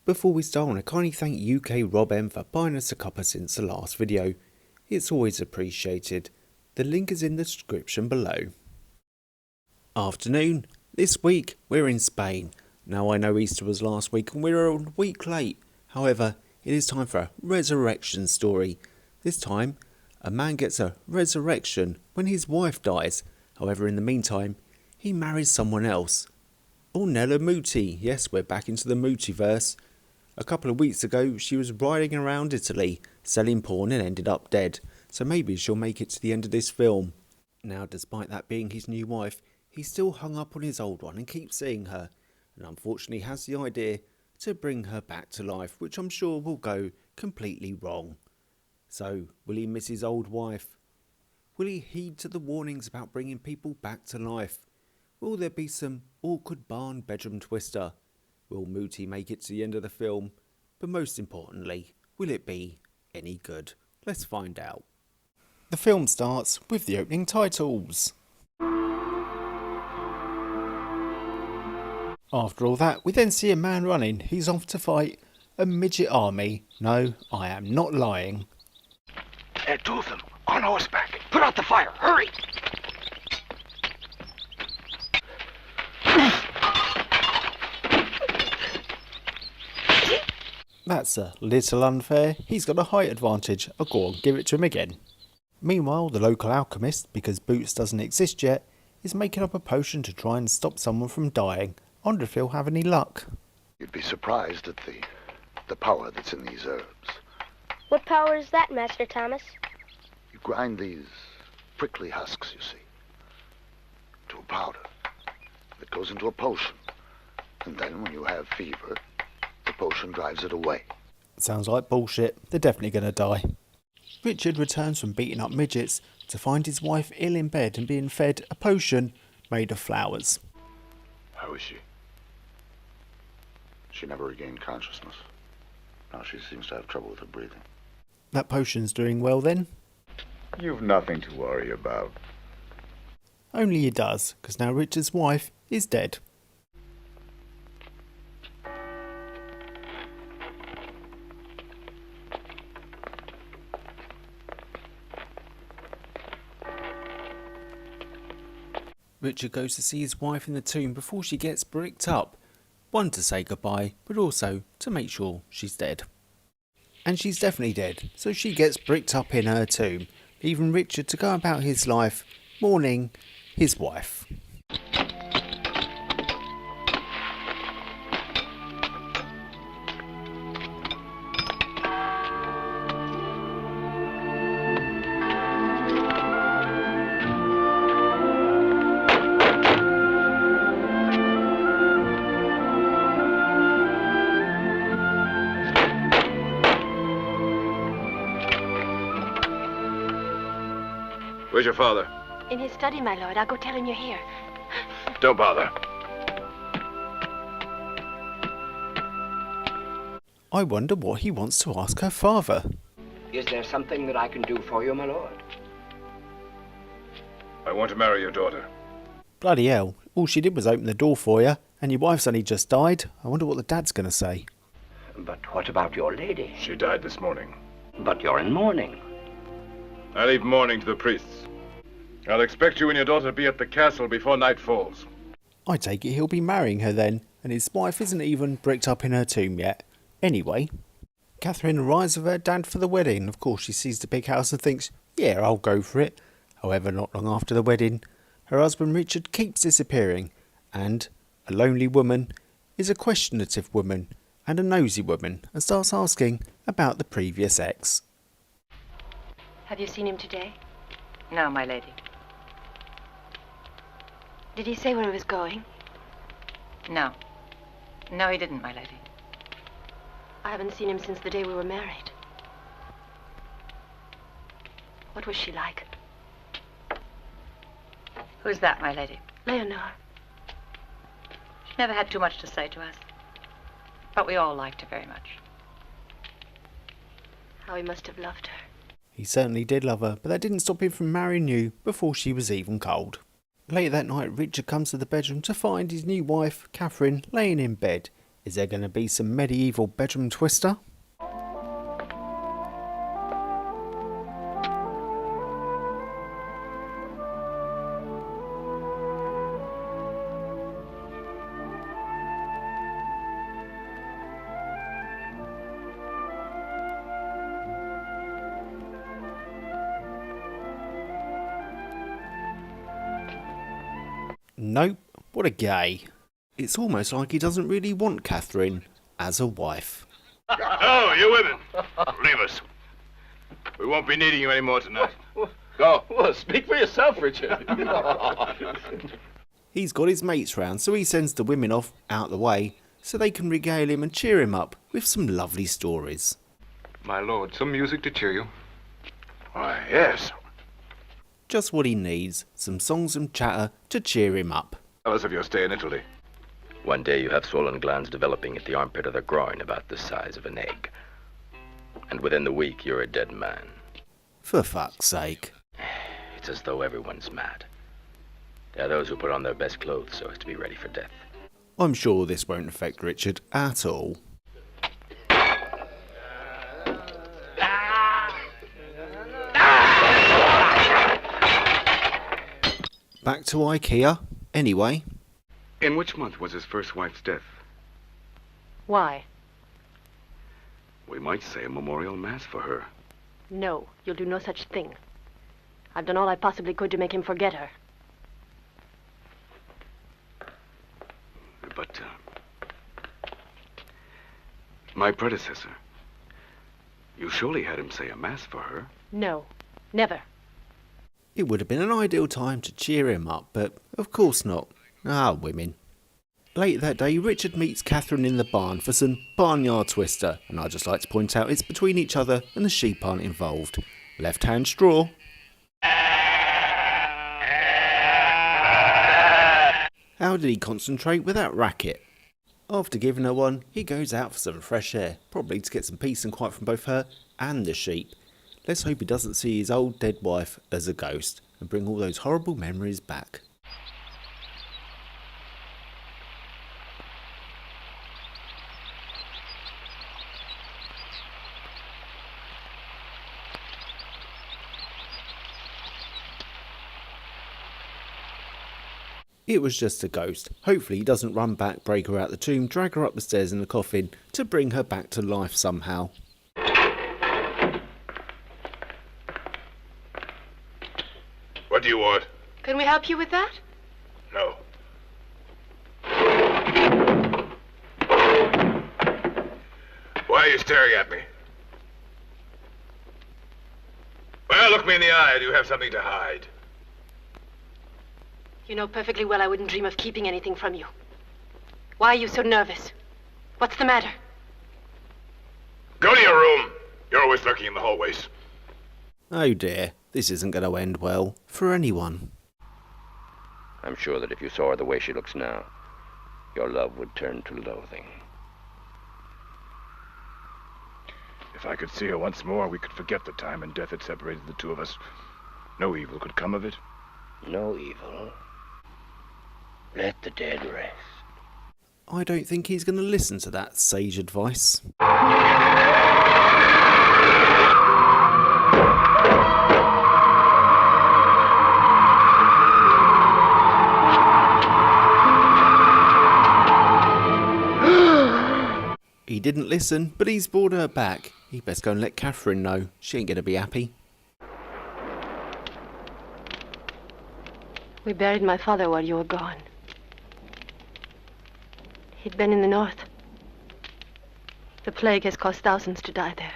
Before we start, I want to kindly thank UK Rob M for buying us a cuppa since the last video. It's always appreciated. The link is in the description below. Afternoon. This week we're in Spain. Now I know Easter was last week and we're a week late. However, it is time for a resurrection story. This time, a man gets a resurrection when his wife dies. However, in the meantime, he marries someone else. Ornella Muti. Yes, we're back into the Mutiverse. A couple of weeks ago, she was riding around Italy, selling porn and ended up dead. So maybe she'll make it to the end of this film. Now, despite that being his new wife, he's still hung up on his old one and keeps seeing her. And unfortunately has the idea to bring her back to life, which I'm sure will go completely wrong. So, will he miss his old wife? Will he heed to the warnings about bringing people back to life? Will there be some awkward barn bedroom twister? Will Muti make it to the end of the film? But most importantly, will it be any good? Let's find out. The film starts with the opening titles. After all that, we then see a man running. He's off to fight a midget army. No, I am not lying. Two of them, on horseback. Put out the fire, hurry! That's a little unfair. He's got a height advantage. I'll go on, give it to him again. Meanwhile, the local alchemist, because Boots doesn't exist yet, is making up a potion to try and stop someone from dying. I wonder if he'll have any luck. You'd be surprised at the power that's in these herbs. What power is that, Master Thomas? You grind these prickly husks, you see, to a powder that goes into a potion. And then when you have fever, the potion drives it away. Sounds like bullshit. They're definitely going to die. Richard returns from beating up midgets to find his wife ill in bed and being fed a potion made of flowers. How is she? She never regained consciousness. Now she seems to have trouble with her breathing. That potion's doing well then? You've nothing to worry about. Only he does, because now Richard's wife is dead. Richard goes to see his wife in the tomb before she gets bricked up. One, to say goodbye, but also to make sure she's dead. And she's definitely dead, so she gets bricked up in her tomb, leaving Richard to go about his life mourning his wife. Where's your father? In his study, my lord. I'll go tell him you're here. Don't bother. I wonder what he wants to ask her father. Is there something that I can do for you, my lord? I want to marry your daughter. Bloody hell, all she did was open the door for you, and your wife's only just died. I wonder what the dad's going to say. But what about your lady? She died this morning. But you're in mourning. I leave mourning to the priests. I'll expect you and your daughter to be at the castle before night falls. I take it he'll be marrying her then, and his wife isn't even bricked up in her tomb yet. Anyway, Catherine arrives with her dad for the wedding. Of course, she sees the big house and thinks, yeah, I'll go for it. However, not long after the wedding, her husband Richard keeps disappearing, and a lonely woman is a questionative woman and a nosy woman, and starts asking about the previous ex. Have you seen him today? No, my lady. Did he say where he was going? No. No, he didn't, my lady. I haven't seen him since the day we were married. What was she like? Who's that, my lady? Leonor. She never had too much to say to us. But we all liked her very much. How he must have loved her. He certainly did love her, but that didn't stop him from marrying you before she was even cold. Later that night, Richard comes to the bedroom to find his new wife, Catherine, laying in bed. Is there going to be some medieval bedroom twister? Nope, what a gay. It's almost like he doesn't really want Catherine as a wife. Oh, you women. Leave us. We won't be needing you anymore tonight. Go. Well, speak for yourself, Richard. He's got his mates round, so he sends the women off out the way so they can regale him and cheer him up with some lovely stories. My lord, some music to cheer you. Why, yes. Just what he needs, some songs and chatter to cheer him up. Tell us of your stay in Italy. One day you have swollen glands developing at the armpit of the groin about the size of an egg. And within the week, you're a dead man. For fuck's sake. It's as though everyone's mad. There are those who put on their best clothes so as to be ready for death. I'm sure this won't affect Richard at all. Back to IKEA, anyway. In which month was his first wife's death? Why? We might say a memorial mass for her. No, you'll do no such thing. I've done all I possibly could to make him forget her. But, my predecessor, you surely had him say a mass for her. No, never. It would have been an ideal time to cheer him up, but of course not. Ah, women. Later that day, Richard meets Catherine in the barn for some barnyard twister, and I'd just like to point out it's between each other and the sheep aren't involved. Left hand straw. How did he concentrate with that racket? After giving her one, he goes out for some fresh air, probably to get some peace and quiet from both her and the sheep. Let's hope he doesn't see his old dead wife as a ghost and bring all those horrible memories back. It was just a ghost. Hopefully he doesn't run back, break her out the tomb, drag her up the stairs in the coffin to bring her back to life somehow. What do you want? Can we help you with that? No. Why are you staring at me? Well, look me in the eye. Do you have something to hide? You know perfectly well I wouldn't dream of keeping anything from you. Why are you so nervous? What's the matter? Go to your room. You're always lurking in the hallways. Oh dear, this isn't going to end well for anyone. I'm sure that if you saw her the way she looks now, your love would turn to loathing. If I could see her once more, we could forget the time and death had separated the two of us. No evil could come of it. No evil. Let the dead rest. I don't think he's going to listen to that sage advice. He didn't listen, but he's brought her back. He best go and let Catherine know. She ain't going to be happy. We buried my father while you were gone. He'd been in the north. The plague has caused thousands to die there.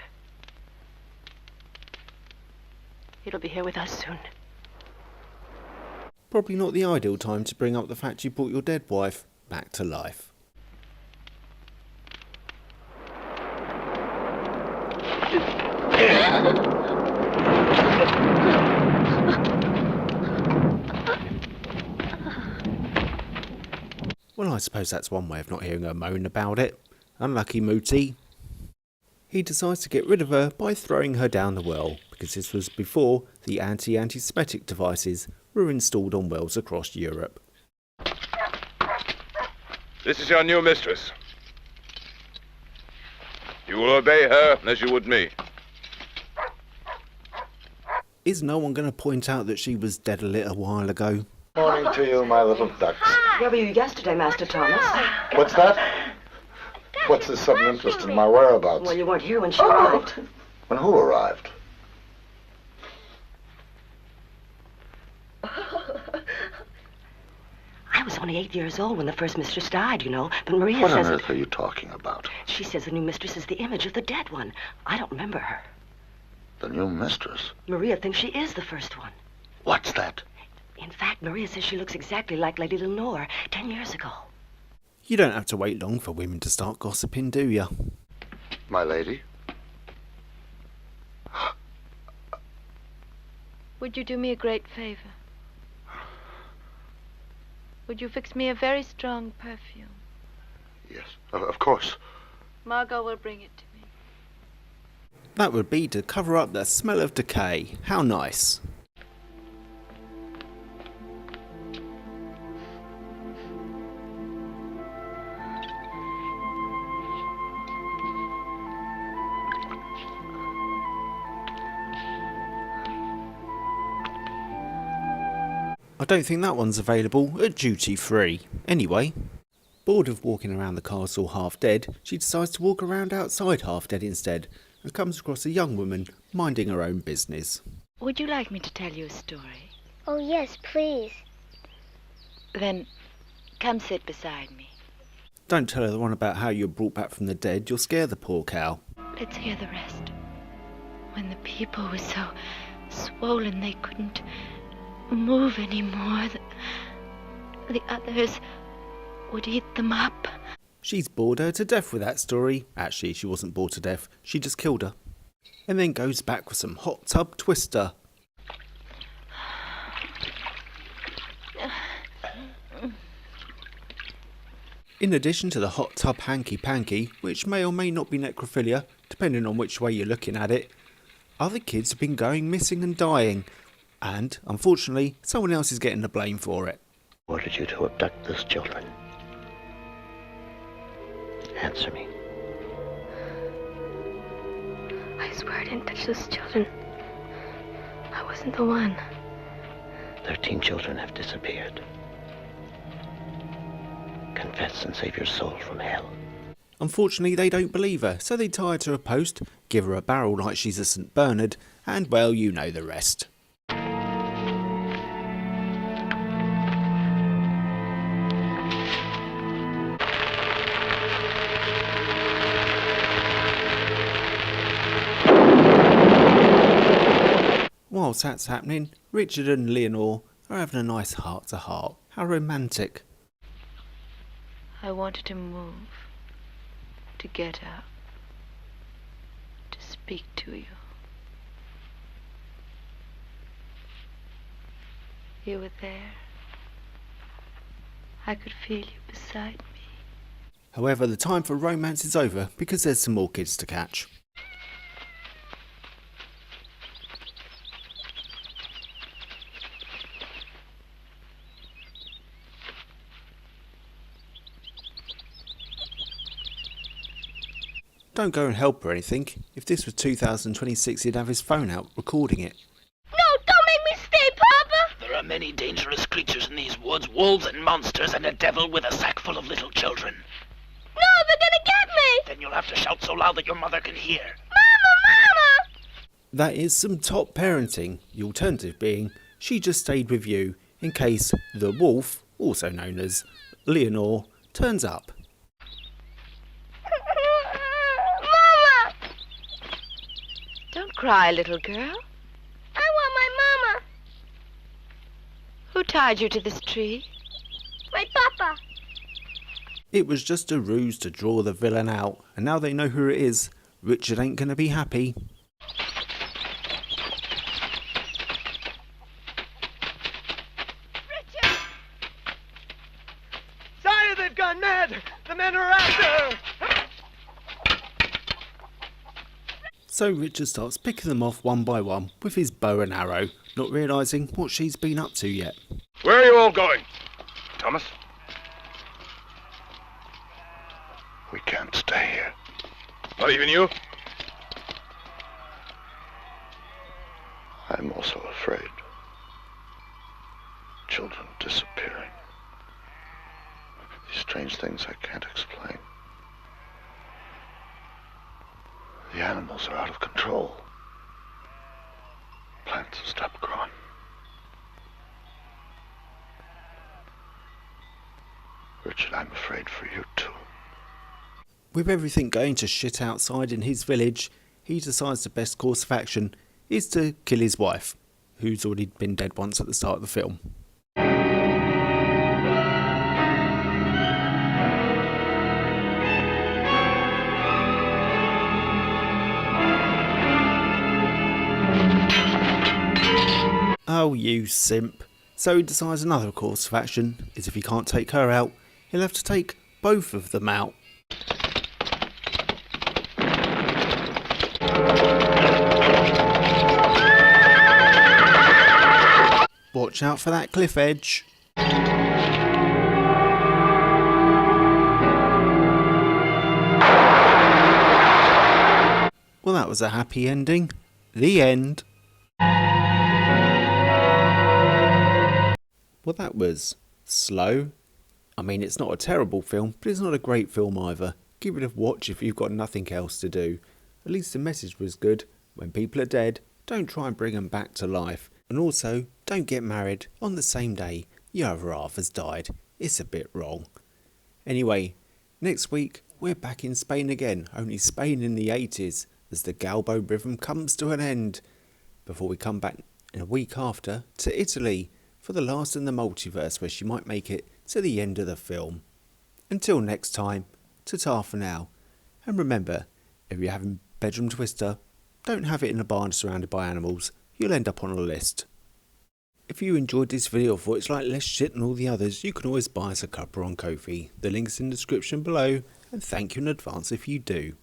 It'll be here with us soon. Probably not the ideal time to bring up the fact you brought your dead wife back to life. Well, I suppose that's one way of not hearing her moan about it. Unlucky Mooty. He decides to get rid of her by throwing her down the well, because this was before the anti-antiseptic devices were installed on wells across Europe. This is your new mistress. You will obey her as you would me. Is no one going to point out that she was dead a little while ago? Morning to you, my little ducks. Where were you yesterday, Master Thomas? What's that? What's this sudden interest in my whereabouts? Well, you weren't here when she arrived. When who arrived? I was only 8 years old when the first mistress died, you know. But Maria What on says... earth are you talking about? She says the new mistress is the image of the dead one. I don't remember her. The new mistress? Maria thinks she is the first one. What's that? In fact, Maria says she looks exactly like Lady Leonor 10 years ago. You don't have to wait long for women to start gossiping, do you? My lady? Would you do me a great favor? Would you fix me a very strong perfume? Yes, of course. Margot will bring it to me. That would be to cover up the smell of decay. How nice. I don't think that one's available at duty free. Anyway, bored of walking around the castle half dead, she decides to walk around outside half dead instead, and comes across a young woman minding her own business. Would you like me to tell you a story? Oh, yes, please. Then come sit beside me. Don't tell her the one about how you're brought back from the dead, you'll scare the poor cow. Let's hear the rest. When the people were so swollen they couldn't move anymore, the others would eat them up. She's bored her to death with that story. Actually, she wasn't bored to death, she just killed her. And then goes back with some hot tub twister. In addition to the hot tub hanky-panky, which may or may not be necrophilia, depending on which way you're looking at it, other kids have been going missing and dying, and, unfortunately, someone else is getting the blame for it. Who ordered you to abduct those children? Answer me. I swear I didn't touch those children. I wasn't the one. 13 children have disappeared. Confess and save your soul from hell. Unfortunately, they don't believe her, so they tie her to a post, give her a barrel like she's a St. Bernard, and, well, you know the rest. Whilst that's happening, Richard and Leonor are having a nice heart-to-heart. How romantic. I wanted to move, to get out, to speak to you. You were there. I could feel you beside me. However, the time for romance is over because there's some more kids to catch. Don't go and help or anything. If this was 2026, he'd have his phone out recording it. No, don't make me stay, Papa! There are many dangerous creatures in these woods, wolves and monsters, and a devil with a sack full of little children. No, they're gonna get me! Then you'll have to shout so loud that your mother can hear. Mama! That is some top parenting, the alternative being she just stayed with you in case the wolf, also known as Leonor, turns up. Mama! Don't cry, little girl. I want my mama. Who tied you to this tree? My papa. It was just a ruse to draw the villain out, and now they know who it is. Richard ain't gonna be happy. Richard! Sire, they've gone mad! The men are after her! So Richard starts picking them off one by one with his bow and arrow, not realising what she's been up to yet. Where are you all going? Thomas? We can't stay here. Or even you? I'm also afraid. Children disappearing. These strange things I can't explain. The animals are out of control. Plants have stopped growing. Richard, I'm afraid for you too. With everything going to shit outside in his village, he decides the best course of action is to kill his wife, who's already been dead once at the start of the film. Oh, you simp. So he decides another course of action is if he can't take her out, he'll have to take both of them out. Watch out for that cliff edge. Well, that was a happy ending. The end. Well, that was slow. I mean, it's not a terrible film, but it's not a great film either. Give it a watch if you've got nothing else to do. At least the message was good. When people are dead, don't try and bring them back to life. And also, don't get married on the same day your other half has died. It's a bit wrong. Anyway, next week we're back in Spain again, only Spain in the 80s, as the Galbo rhythm comes to an end. Before we come back in a week after to Italy for the last in the multiverse, where she might make it to the end of the film. Until next time, ta-ta for now. And remember, if you're having bedroom twister, don't have it in a barn surrounded by animals. You'll end up on a list. If you enjoyed this video or thought it's like less shit than all the others, you can always buy us a cuppa on Ko-fi. The link's in the description below, and thank you in advance if you do.